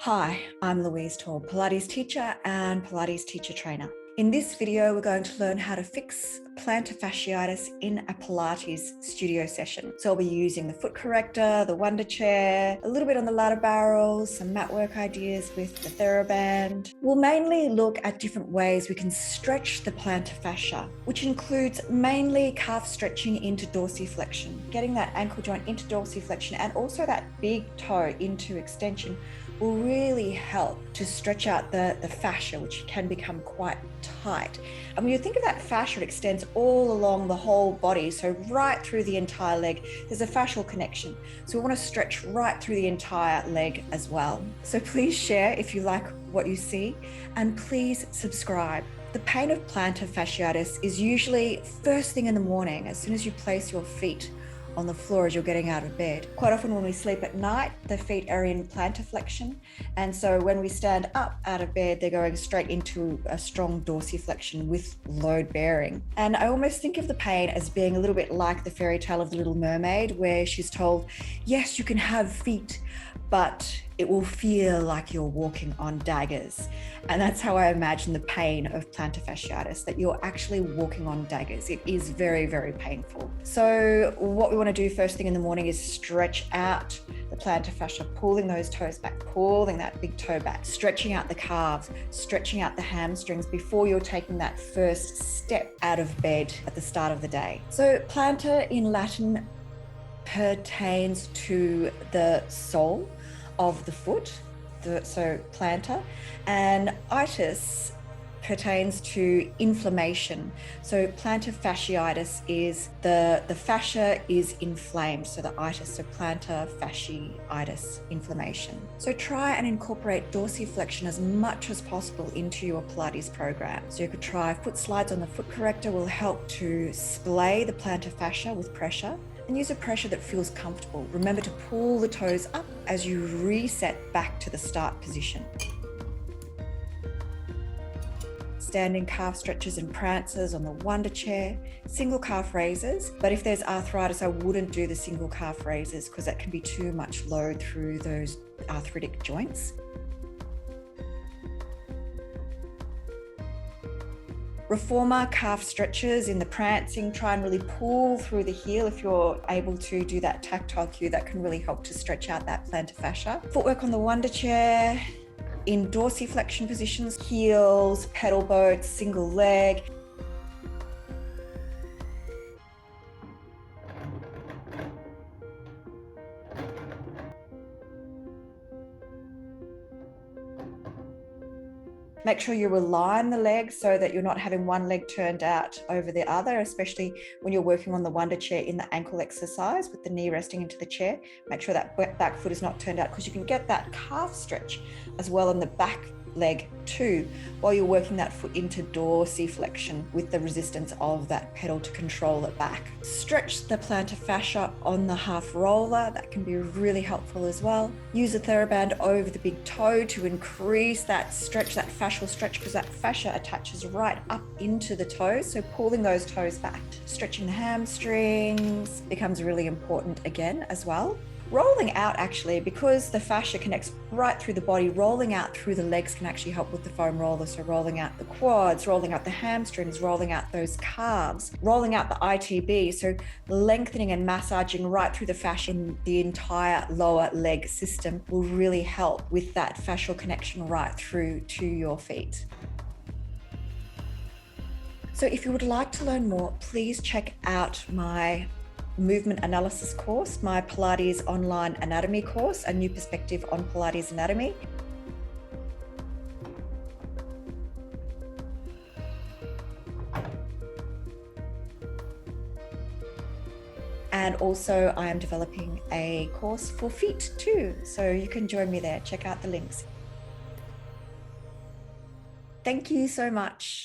Hi, I'm Louise, Pilates teacher and Pilates teacher trainer. In this video, we're going to learn how to fix plantar fasciitis in a Pilates studio session. So I'll be using the Foot Corrector, the Wundar Chair, a little bit on the ladder barrels, some mat work ideas with the TheraBand. We'll mainly look at different ways we can stretch the plantar fascia, which includes mainly calf stretching into dorsiflexion, getting that ankle joint into dorsiflexion and also that big toe into extension will really help to stretch out the fascia, which can become quite tight. And when you think of that fascia, it extends all along the whole body. So right through the entire leg, there's a fascial connection. So we want to stretch right through the entire leg as well. So please share if you like what you see, and please subscribe. The pain of plantar fasciitis is usually first thing in the morning, as soon as you place your feet on the floor as you're getting out of bed. Quite often when we sleep at night, the feet are in plantar flexion. And so when we stand up out of bed, they're going straight into a strong dorsiflexion with load bearing. And I almost think of the pain as being a little bit like the fairy tale of the Little Mermaid, where she's told, yes, you can have feet, but it will feel like you're walking on daggers. And that's how I imagine the pain of plantar fasciitis, that you're actually walking on daggers. It is very, very painful. So what we want to do first thing in the morning is stretch out the plantar fascia, pulling those toes back, pulling that big toe back, stretching out the calves, stretching out the hamstrings before you're taking that first step out of bed at the start of the day. So plantar in Latin pertains to the sole of the foot, so plantar, and iitis pertains to inflammation. So plantar fasciitis is the fascia is inflamed, so the itis, so plantar fasciitis, inflammation. So try and incorporate dorsiflexion as much as possible into your Pilates program. So you could try foot slides on the Foot Corrector, will help to splay the plantar fascia with pressure, and use a pressure that feels comfortable. Remember to pull the toes up as you reset back to the start position. Standing calf stretches and prances on the Wundar Chair, single calf raises, but if there's arthritis, I wouldn't do the single calf raises because that can be too much load through those arthritic joints. Reformer calf stretches in the prancing, try and really pull through the heel. If you're able to do that tactile cue, that can really help to stretch out that plantar fascia. Footwork on the Wundar Chair, in dorsiflexion positions, heels, pedal boats, single leg. Make sure you align the legs so that you're not having one leg turned out over the other, especially when you're working on the Wundar Chair in the ankle exercise with the knee resting into the chair. Make sure that back foot is not turned out because you can get that calf stretch as well on the back leg too, while you're working that foot into dorsiflexion with the resistance of that pedal to control it back. Stretch the plantar fascia on the half roller. That can be really helpful as well. Use a TheraBand over the big toe to increase that stretch, that fascial stretch, because that fascia attaches right up into the toes. So pulling those toes back. Stretching the hamstrings becomes really important again as well. Rolling out, actually, because the fascia connects right through the body, rolling out through the legs can actually help with the foam roller. So rolling out the quads, rolling out the hamstrings, rolling out those calves, rolling out the ITB. So lengthening and massaging right through the fascia in the entire lower leg system will really help with that fascial connection right through to your feet. So if you would like to learn more, please check out my movement analysis course, my Pilates online anatomy course, A New Perspective on Pilates Anatomy. And also I am developing a course for feet too, so you can join me there. Check out the links. Thank you so much.